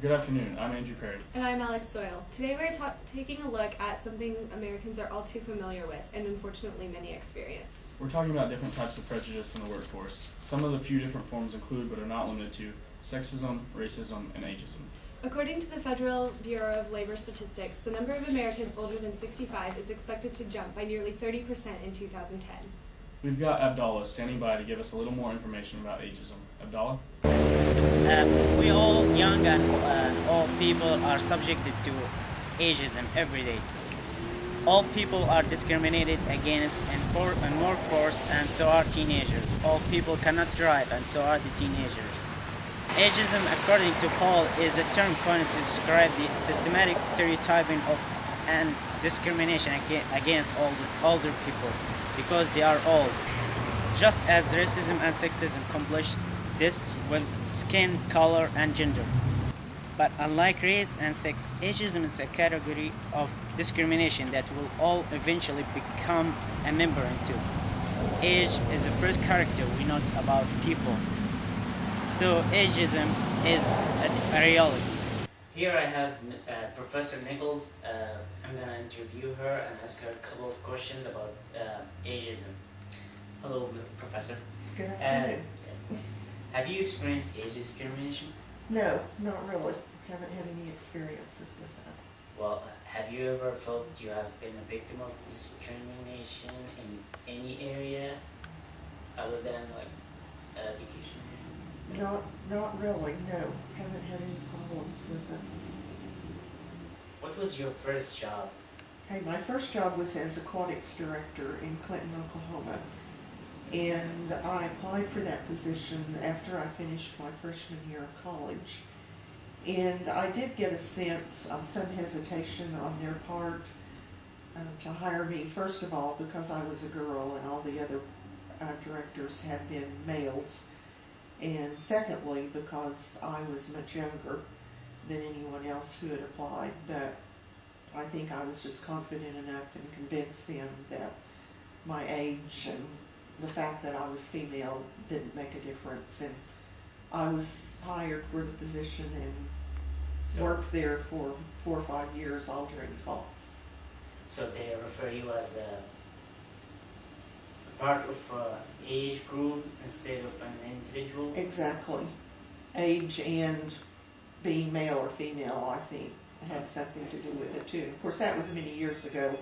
Good afternoon, I'm Andrew Perry. And I'm Alex Doyle. Today we're taking a look at something Americans are all too familiar with, and unfortunately many experience. We're talking about different types of prejudice in the workforce. Some of the few different forms include, but are not limited to, sexism, racism, and ageism. According to the Federal Bureau of Labor Statistics, the number of Americans older than 65 is expected to jump by nearly 30% in 2010. We've got Abdallah standing by to give us a little more information about ageism. Abdallah? We all, young and old people, are subjected to ageism every day. All people are discriminated against in workforce, and so are teenagers. All people cannot drive, and so are the teenagers. Ageism, according to Paul, is a term coined to describe the systematic stereotyping of and discrimination against older people because they are old. Just as racism and sexism accomplish this with skin, color, and gender. But unlike race and sex, ageism is a category of discrimination that will all eventually become a member into. Age is the first character we notice about people. So ageism is a reality. Here I have Professor Nichols. I'm going to interview her and ask her a couple of questions about ageism. Hello, Professor. Good afternoon. Have you experienced age discrimination? No, not really. Haven't had any experiences with that. Well, have you ever felt you have been a victim of discrimination in any area other than like education areas? Not really, no. Haven't had any problems with it. What was your first job? Hey, my first job was as aquatics director in Clinton, Oklahoma. And I applied for that position after I finished my freshman year of college. And I did get a sense of some hesitation on their part to hire me, first of all, because I was a girl and all the other directors had been males. And secondly, because I was much younger than anyone else who had applied. But I think I was just confident enough and convinced them that my age and the fact that I was female didn't make a difference, and I was hired for the position and worked there for 4 or 5 years, all during the fall. So they refer you as a part of an age group instead of an individual? Exactly. Age and being male or female, I think, had something to do with it too. Of course, that was many years ago.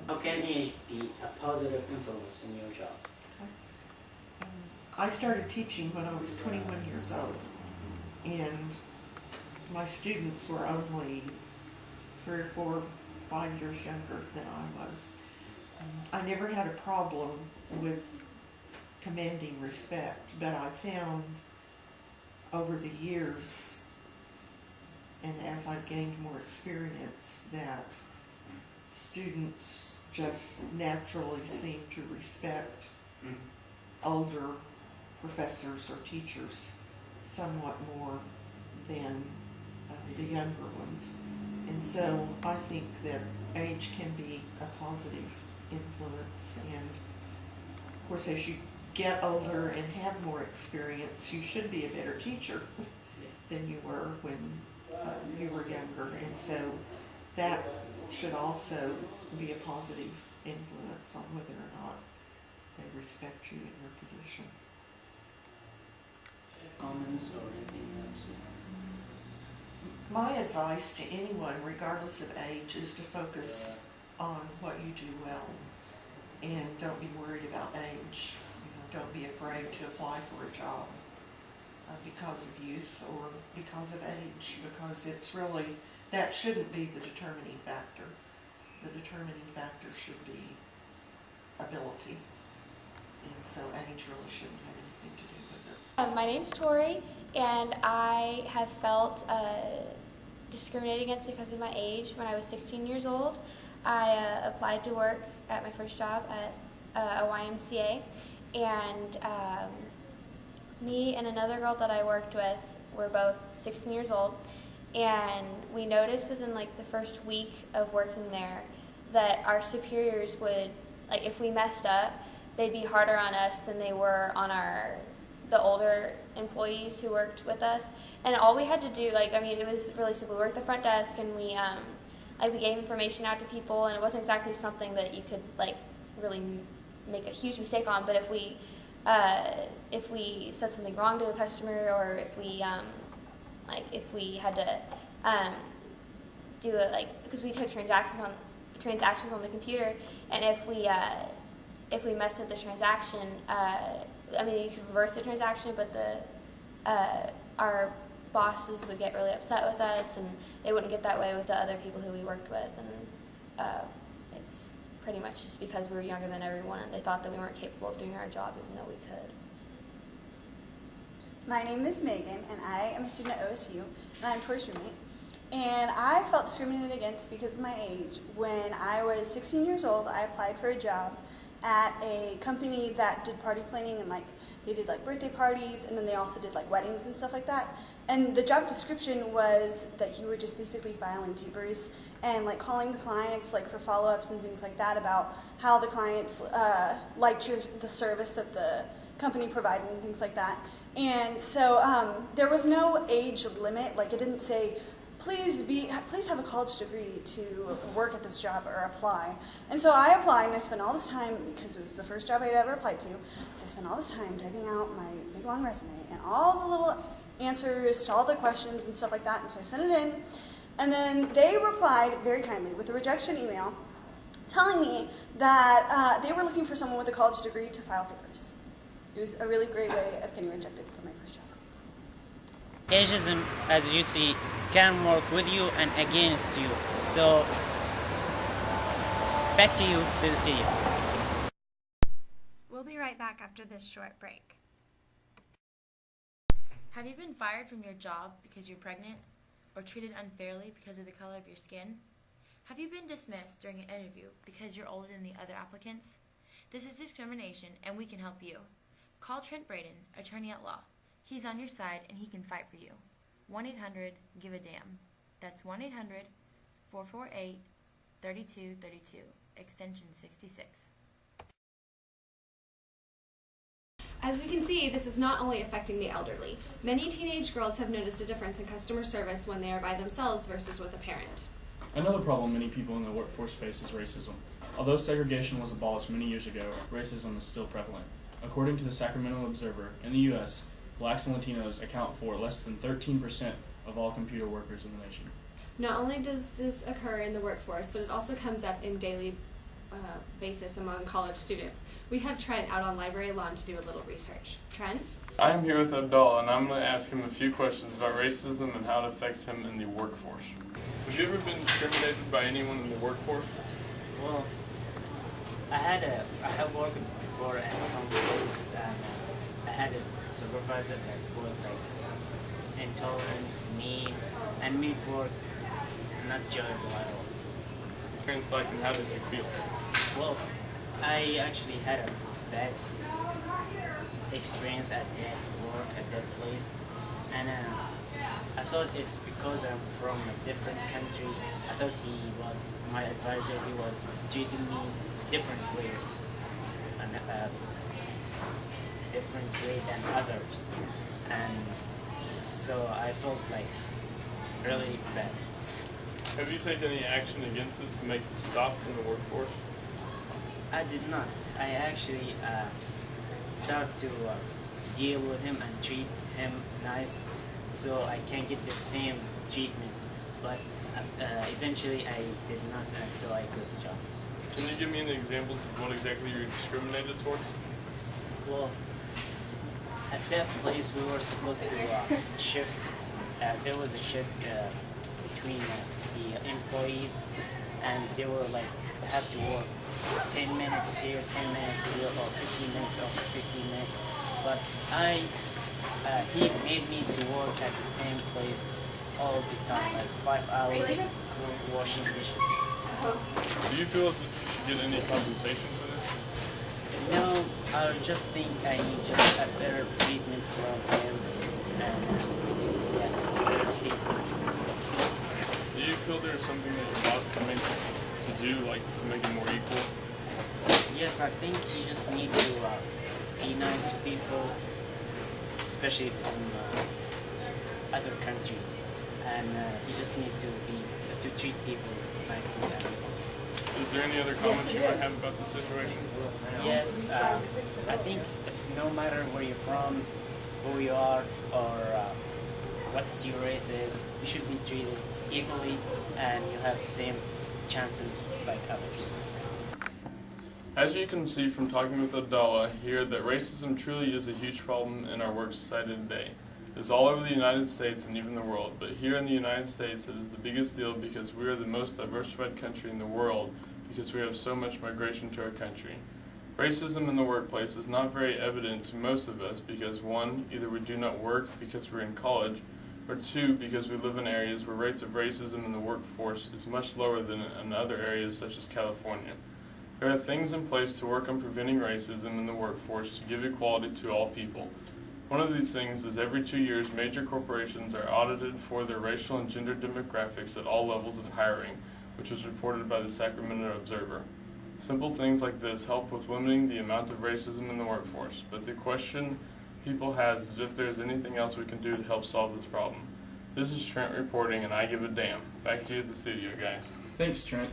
How can age be a positive influence in your job? I started teaching when I was 21 years old, and my students were only 3 or 4, 5 years younger than I was. I never had a problem with commanding respect, but I found over the years, and as I've gained more experience, that students just naturally seem to respect older professors or teachers somewhat more than the younger ones. And so I think that age can be a positive influence, and of course as you get older and have more experience, you should be a better teacher than you were when you were younger, and so that should also be a positive influence on whether or not they respect you in your position. Comments or anything else? My advice to anyone, regardless of age, is to focus on what you do well, and don't be worried about age. Don't be afraid to apply for a job because of youth or because of age, because it's really, that shouldn't be the determining factor. The determining factor should be ability, and so age really shouldn't have anything to do with it. My name's Tori, and I have felt discriminated against because of my age. When I was 16 years old, I applied to work at my first job at a YMCA, and me and another girl that I worked with were both 16 years old, and we noticed within like the first week of working there that our superiors would, like if we messed up, they'd be harder on us than they were on our the older employees who worked with us, and all we had to do, it was really simple. We worked the front desk, and we gave information out to people, and it wasn't exactly something that you could really make a huge mistake on. But if we said something wrong to a customer, or if we had to do it because we took transactions on the computer, and if we messed up the transaction, you could reverse the transaction, but our bosses would get really upset with us, and they wouldn't get that way with the other people who we worked with, and it's pretty much just because we were younger than everyone, and they thought that we weren't capable of doing our job, even though we could. My name is Megan, and I am a student at OSU, and I'm first roommate. And I felt discriminated against because of my age. When I was 16 years old, I applied for a job at a company that did party planning, and they did birthday parties, and then they also did weddings and stuff like that. And the job description was that you were just basically filing papers and calling the clients for follow-ups and things like that about how the clients liked the service that the company provided and things like that. And so there was no age limit. It didn't say, please have a college degree to work at this job or apply. And so I applied, and I spent all this time, because it was the first job I'd ever applied to, so I spent all this time typing out my big long resume and all the little answers to all the questions and stuff like that. And so I sent it in, and then they replied very kindly with a rejection email telling me that they were looking for someone with a college degree to file papers. It was a really great way of getting rejected for my first job. Ageism, as you see, can work with you and against you. So, back to you, to the studio. We'll be right back after this short break. Have you been fired from your job because you're pregnant, or treated unfairly because of the color of your skin? Have you been dismissed during an interview because you're older than the other applicants? This is discrimination, and we can help you. Call Trent Braden, attorney at law. He's on your side, and he can fight for you. 1-800-GIVE-A-DAMN. That's 1-800-448-3232, extension 66. As we can see, this is not only affecting the elderly. Many teenage girls have noticed a difference in customer service when they are by themselves versus with a parent. Another problem many people in the workforce face is racism. Although segregation was abolished many years ago, racism is still prevalent. According to the Sacramento Observer, in the U.S., blacks and Latinos account for less than 13% of all computer workers in the nation. Not only does this occur in the workforce, but it also comes up in daily basis among college students. We have Trent out on library lawn to do a little research. Trent? I am here with Abdullah, and I'm going to ask him a few questions about racism and how it affects him in the workforce. Have you ever been discriminated by anyone in the workforce? Well, I have worked before at some place, and I had a supervisor that was intolerant, mean, and made work not enjoyable at all. And how did you feel? Well, I actually had a bad experience at that work, at that place, and I thought it's because I'm from a different country. I thought he was my advisor. He was treating me different way, different way than others, and so I felt really bad. Have you taken any action against this to make it stop in the workforce? I did not. I actually start to deal with him and treat him nice so I can get the same treatment. But eventually I did not, and so I quit the job. Can you give me any examples of what exactly you're discriminated towards? Well, at that place we were supposed to shift. There was a shift between the employees, and they were have to work 10 minutes here, 10 minutes here, or 15 minutes or 15 minutes. But he made me to work at the same place all the time, 5 hours washing dishes. Do you feel as if you should get any compensation for this? No, I just think I need just a better treatment from him, and better treatment. Do you feel there's something that your boss can make to do, to make it more equal? Yes, I think you just need to be nice to people especially from other countries, and you just need to treat people nicely. Is there any other comments you might have about the situation? Yes, I think it's no matter where you're from, who you are, or what your race is, you should be treated equally, and you have the same chances like others. As you can see from talking with Abdallah here, that racism truly is a huge problem in our work society today. It is all over the United States and even the world, but here in the United States it is the biggest deal because we are the most diversified country in the world because we have so much migration to our country. Racism in the workplace is not very evident to most of us because 1, either we do not work because we're in college, or 2, because we live in areas where rates of racism in the workforce is much lower than in other areas such as California. There are things in place to work on preventing racism in the workforce to give equality to all people. One of these things is every 2 years major corporations are audited for their racial and gender demographics at all levels of hiring, which was reported by the Sacramento Observer. Simple things like this help with limiting the amount of racism in the workforce, but the question people has is if there is anything else we can do to help solve this problem. This is Trent reporting, and I give a damn. Back to you at the studio, guys. Thanks, Trent.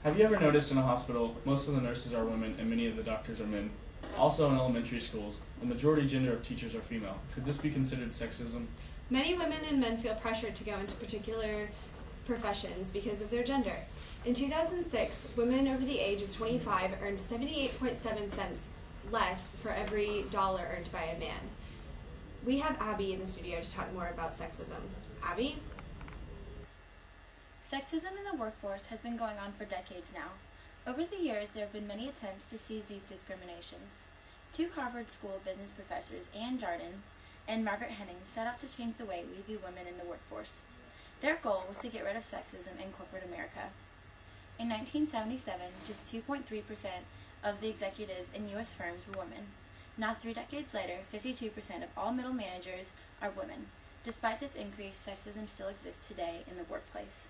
Have you ever noticed in a hospital, most of the nurses are women and many of the doctors are men? Also in elementary schools, the majority gender of teachers are female. Could this be considered sexism? Many women and men feel pressured to go into particular professions because of their gender. In 2006, women over the age of 25 earned 78.7 cents less for every dollar earned by a man. We have Abby in the studio to talk more about sexism. Abby? Sexism in the workforce has been going on for decades now. Over the years, there have been many attempts to seize these discriminations. 2 Harvard School of Business professors, Ann Jardin and Margaret Henning, set out to change the way we view women in the workforce. Their goal was to get rid of sexism in corporate America. In 1977, just 2.3% of the executives in U.S. firms were women. Now 3 decades later, 52% of all middle managers are women. Despite this increase, sexism still exists today in the workplace.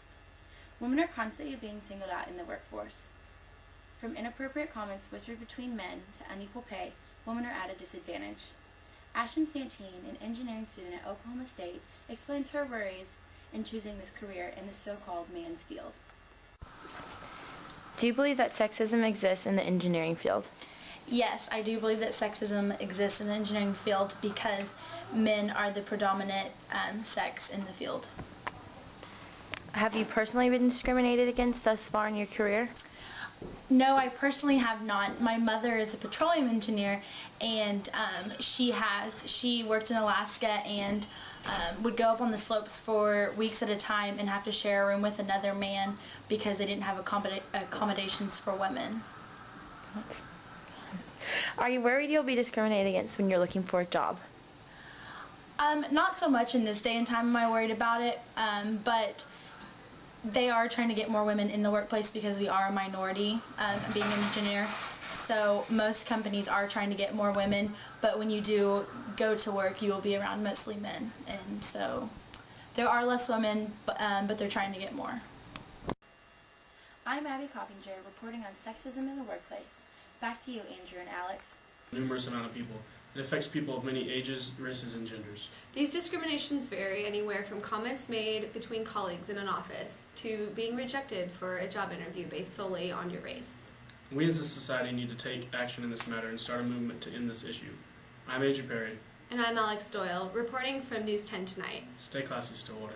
Women are constantly being singled out in the workforce. From inappropriate comments whispered between men to unequal pay, women are at a disadvantage. Ashton Santine, an engineering student at Oklahoma State, explains her worries in choosing this career in the so-called man's field. Do you believe that sexism exists in the engineering field? Yes, I do believe that sexism exists in the engineering field because men are the predominant sex in the field. Have you personally been discriminated against thus far in your career? No, I personally have not. My mother is a petroleum engineer, and she worked in Alaska and would go up on the slopes for weeks at a time and have to share a room with another man because they didn't have accommodations for women. Are you worried you'll be discriminated against when you're looking for a job? Not so much in this day and time am I worried about it, but they are trying to get more women in the workplace because we are a minority, being an engineer. So most companies are trying to get more women, but when you do go to work, you will be around mostly men. And so there are less women, but they're trying to get more. I'm Abby Coppinger, reporting on sexism in the workplace. Back to you, Andrew and Alex. Numerous amount of people. It affects people of many ages, races, and genders. These discriminations vary anywhere from comments made between colleagues in an office to being rejected for a job interview based solely on your race. We as a society need to take action in this matter and start a movement to end this issue. I'm Adrian Perry. And I'm Alex Doyle, reporting from News 10 Tonight. Stay classy, Stillwater.